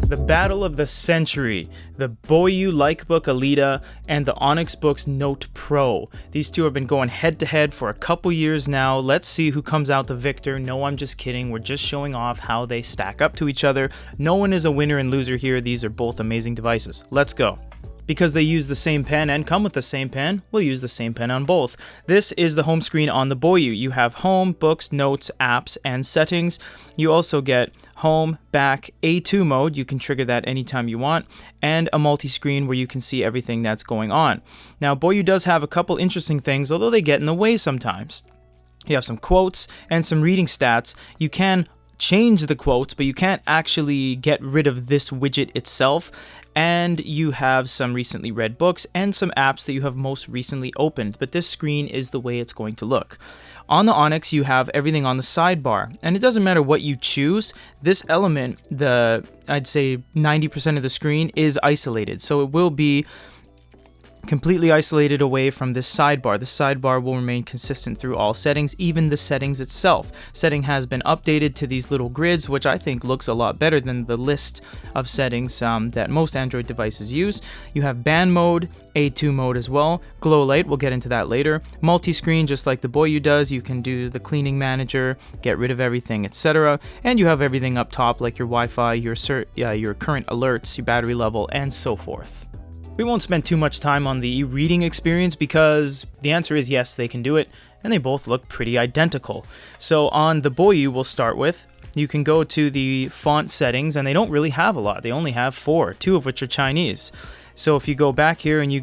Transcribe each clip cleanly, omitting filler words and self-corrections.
The battle of the century, the Boyue Likebook Alita and the Onyx Boox Note Pro. These two have been going head to head for a couple years now. Let's see who comes out the victor. No, I'm just kidding. We're just showing off how they stack up to each other. No one is a winner and loser here. These are both amazing devices. Let's go. Because they use the same pen and come with the same pen, we'll use the same pen on both. This is the home screen on the Boyue. You have home, books, notes, apps, and settings. You also get home, back, A2 mode. You can trigger that anytime you want, and a multi-screen where you can see everything that's going on. Now, Boyue does have a couple interesting things, although they get in the way sometimes. You have some quotes and some reading stats. You can change the quotes, but you can't actually get rid of this widget itself. And you have some recently read books and some apps that you have most recently opened, but this screen is the way it's going to look. On the Onyx, you have everything on the sidebar, and it doesn't matter what you choose, this element, I'd say 90% of the screen is isolated, so it will be completely isolated away from this sidebar. The sidebar will remain consistent through all settings, even the settings itself. Setting has been updated to these little grids, which I think looks a lot better than the list of settings that most Android devices use. You have band mode, A2 mode as well, glow light, we'll get into that later. Multi-screen, just like the Boyue does, you can do the cleaning manager, get rid of everything, etc. And you have everything up top, like your Wi-Fi, your current alerts, your battery level, and so forth. We won't spend too much time on the reading experience because the answer is yes, they can do it, and they both look pretty identical. So on the Boyue we'll start with, you can go to the font settings, and they don't really have a lot. They only have 4, 2 of which are Chinese. So if you go back here and you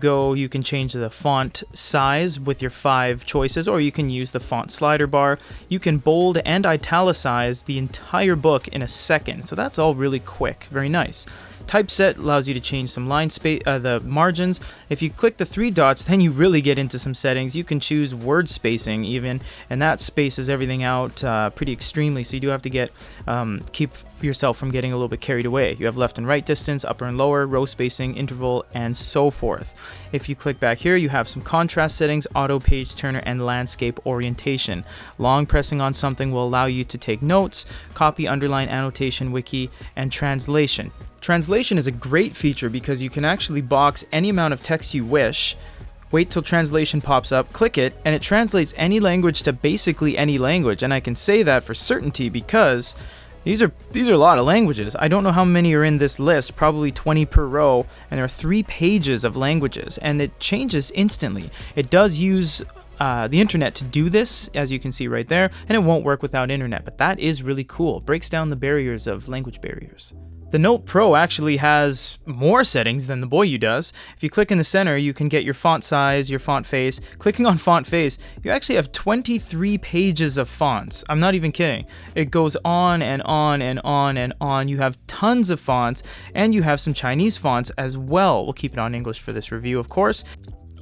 can change the font size with your 5 choices, or you can use the font slider bar. You can bold and italicize the entire book in a second. So that's all really quick, very nice. Typeset allows you to change some line space, the margins. If you click the 3 dots, then you really get into some settings. You can choose word spacing even, and that spaces everything out pretty extremely. So you do have to keep yourself from getting a little bit carried away. You have left and right distance, upper and lower, row spacing, interval, and so forth. If you click back here, you have some contrast settings, auto page turner, and landscape orientation. Long pressing on something will allow you to take notes, copy, underline, annotation, wiki, and translation. Translation is a great feature because you can actually box any amount of text you wish, wait till translation pops up, click it, and it translates any language to basically any language. And I can say that for certainty because these are a lot of languages. I don't know how many are in this list, probably 20 per row, and there are 3 pages of languages, and it changes instantly. It does use the internet to do this, as you can see right there, and it won't work without internet, but that is really cool. It breaks down the barriers of language barriers. The Note Pro actually has more settings than the Boyue does. If you click in the center, you can get your font size, your font face. Clicking on font face, you actually have 23 pages of fonts. I'm not even kidding. It goes on and on and on and on. You have tons of fonts, and you have some Chinese fonts as well. We'll keep it on English for this review, of course.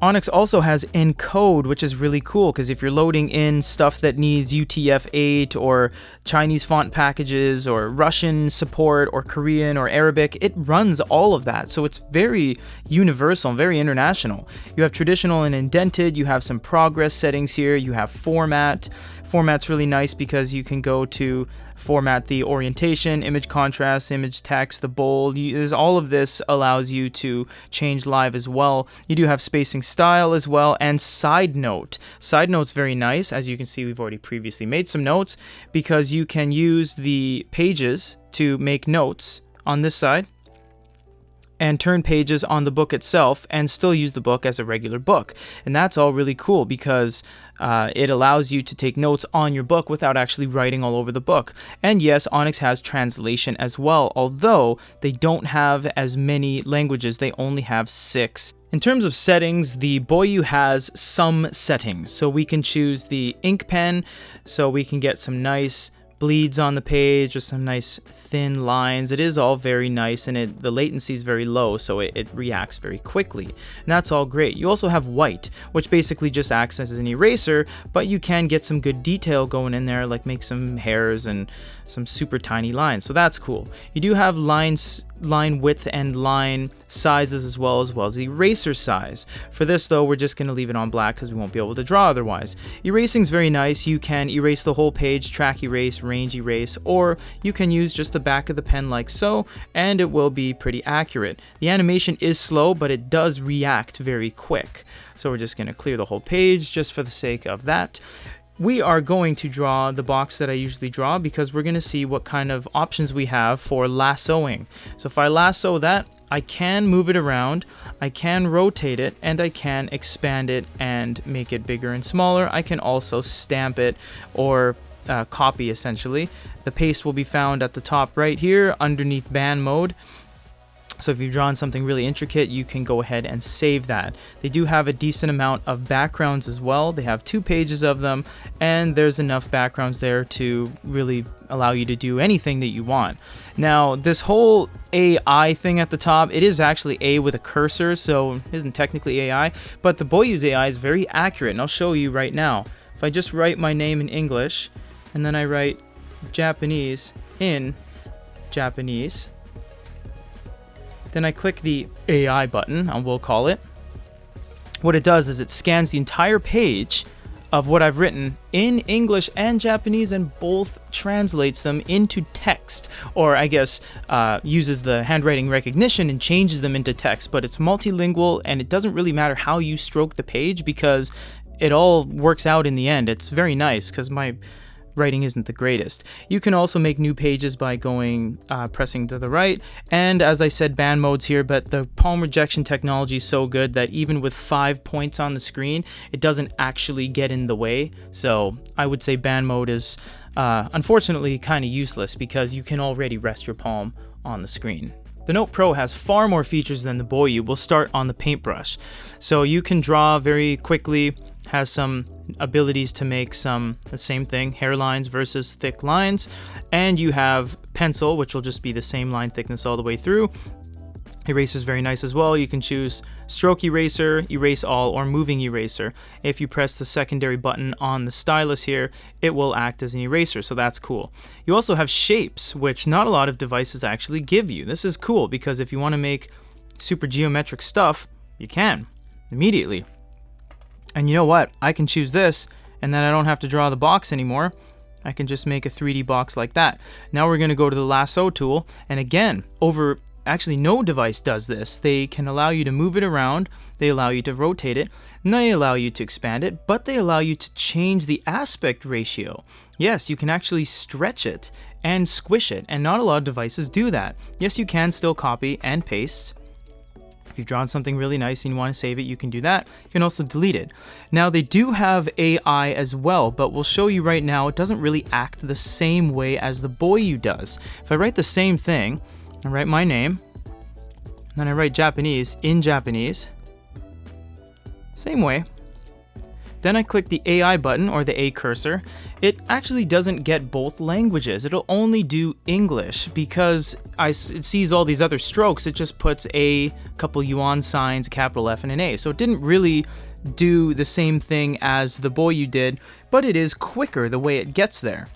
Onyx also has encode, which is really cool because if you're loading in stuff that needs UTF-8 or Chinese font packages or Russian support or Korean or Arabic, it runs all of that. So it's very universal and very international. You have traditional and indented. You have some progress settings here. You have format. Format's really nice because you can go to format the orientation, image contrast, image text, the bold. All of this allows you to change live as well. You do have spacing style as well, and side note. Side note's very nice. As you can see, we've already previously made some notes because you can use the pages to make notes on this side and turn pages on the book itself and still use the book as a regular book. And that's all really cool because it allows you to take notes on your book without actually writing all over the book. And yes, Onyx has translation as well, although they don't have as many languages. They only have 6. In terms of settings, the Boyue has some settings. So we can choose the ink pen, so we can get some nice bleeds on the page, or some nice thin lines. It is all very nice, and the latency is very low, so it reacts very quickly, and that's all great. You also have white, which basically just acts as an eraser, but you can get some good detail going in there, like make some hairs and some super tiny lines, so that's cool. You do have line width and line sizes as well as the eraser size. For this though, we're just going to leave it on black because we won't be able to draw otherwise. Erasing is very nice. You can erase the whole page, track erase, range erase, or you can use just the back of the pen like so, and it will be pretty accurate. The animation is slow, but it does react very quick. So we're just going to clear the whole page just for the sake of that. We are going to draw the box that I usually draw because we're going to see what kind of options we have for lassoing. So if I lasso that, I can move it around, I can rotate it, and I can expand it and make it bigger and smaller. I can also stamp it or copy essentially. The paste will be found at the top right here underneath band mode. So if you've drawn something really intricate, you can go ahead and save that. They do have a decent amount of backgrounds as well. They have 2 pages of them, and there's enough backgrounds there to really allow you to do anything that you want. Now, this whole AI thing at the top, it is actually A with a cursor, so it isn't technically AI, but the Boyue's AI is very accurate, and I'll show you right now. If I just write my name in English, and then I write Japanese in Japanese, then I click the AI button, and we'll call it. What it does is it scans the entire page of what I've written in English and Japanese, and both translates them into text, or I guess uses the handwriting recognition and changes them into text. But it's multilingual, and it doesn't really matter how you stroke the page because it all works out in the end. It's very nice because my writing isn't the greatest. You can also make new pages by going pressing to the right, and as I said, band modes here, but the palm rejection technology is so good that even with 5 points on the screen, it doesn't actually get in the way. So I would say band mode is unfortunately kind of useless because you can already rest your palm on the screen. The Note Pro has far more features than the Boyue. We'll start on the paintbrush. So you can draw very quickly, has some abilities to make the same thing, hairlines versus thick lines, and you have pencil, which will just be the same line thickness all the way through. Eraser is very nice as well. You can choose stroke eraser, erase all, or moving eraser. If you press the secondary button on the stylus here, it will act as an eraser, so that's cool. You also have shapes, which not a lot of devices actually give you. This is cool because if you want to make super geometric stuff, you can immediately. And you know what? I can choose this, and then I don't have to draw the box anymore. I can just make a 3D box like that. Now we're going to go to the lasso tool, and again, actually no device does this. They can allow you to move it around, they allow you to rotate it, and they allow you to expand it, but they allow you to change the aspect ratio. Yes, you can actually stretch it and squish it, and not a lot of devices do that. Yes, you can still copy and paste. If you've drawn something really nice and you want to save it, you can do that. You can also delete it. Now, they do have AI as well, but we'll show you right now it doesn't really act the same way as the Boyue does. If I write the same thing, I write my name, then I write Japanese in Japanese, same way. Then I click the AI button, or the A cursor. It actually doesn't get both languages. It'll only do English because it sees all these other strokes. It just puts a couple yuan signs, a capital F, and an A. So it didn't really do the same thing as the Boyue did, but it is quicker the way it gets there.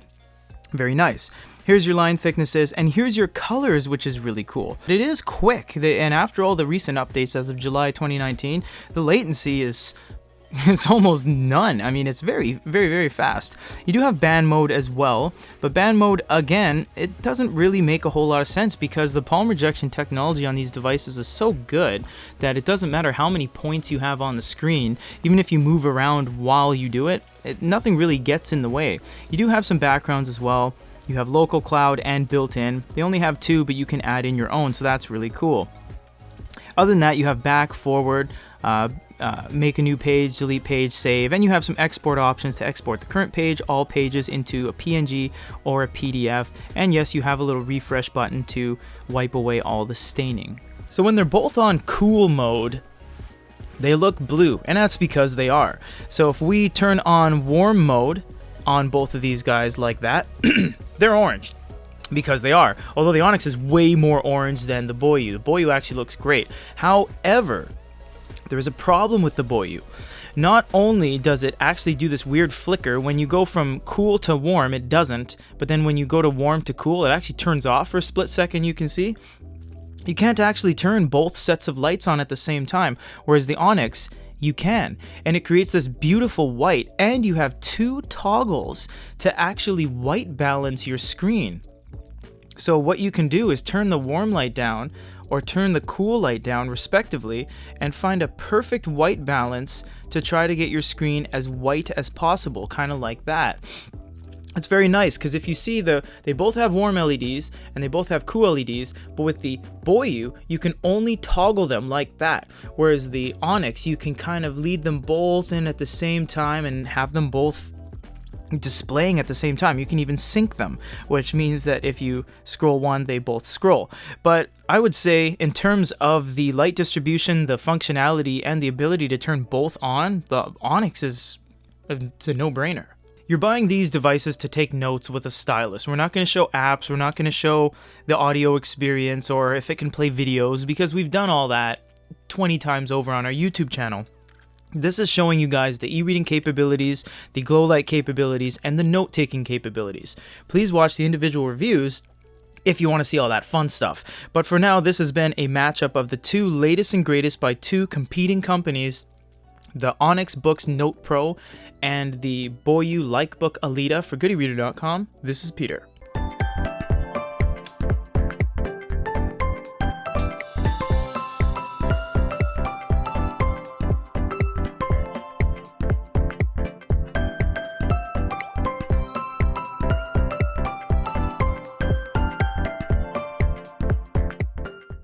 Very nice. Here's your line thicknesses, and here's your colors, which is really cool. It is quick, and after all the recent updates as of July 2019, the latency is it's almost none. I mean, it's very, very, very fast. You do have band mode as well, but band mode, again, it doesn't really make a whole lot of sense because the palm rejection technology on these devices is so good that it doesn't matter how many points you have on the screen. Even if you move around while you do it, nothing really gets in the way. You do have some backgrounds as well. You have local cloud and built-in. They only have 2, but you can add in your own, so that's really cool. Other than that, you have back, forward, make a new page, delete page, save, and you have some export options to export the current page, all pages into a PNG or a PDF, and yes, you have a little refresh button to wipe away all the staining. So when they're both on cool mode, they look blue, and that's because they are. So if we turn on warm mode on both of these guys like that, they're orange. Because they are. Although the Onyx is way more orange than the Boyue. The Boyue actually looks great. However, there is a problem with the Boyue. Not only does it actually do this weird flicker, when you go from cool to warm, it doesn't. But then when you go to warm to cool, it actually turns off for a split second, you can see. You can't actually turn both sets of lights on at the same time. Whereas the Onyx, you can, and it creates this beautiful white, and you have 2 toggles to actually white balance your screen. So what you can do is turn the warm light down or turn the cool light down respectively and find a perfect white balance to try to get your screen as white as possible, kind of like that. It's very nice because if you see they both have warm LEDs and they both have cool LEDs, but with the Boyue you can only toggle them like that, whereas the Onyx you can kind of lead them both in at the same time and have them both displaying at the same time. You can even sync them, which means that if you scroll one, they both scroll. But I would say in terms of the light distribution, the functionality, and the ability to turn both on, the Onyx is it's a no-brainer. You're buying these devices to take notes with a stylus. We're not going to show apps, we're not going to show the audio experience or if it can play videos, because we've done all that 20 times over on our YouTube channel. This is showing you guys the e-reading capabilities, the glow light capabilities, and the note-taking capabilities. Please watch the individual reviews if you want to see all that fun stuff. But for now, this has been a matchup of the 2 latest and greatest by 2 competing companies, the Onyx Boox Note Pro and the Boyue Likebook Alita for GoodyReader.com. This is Peter.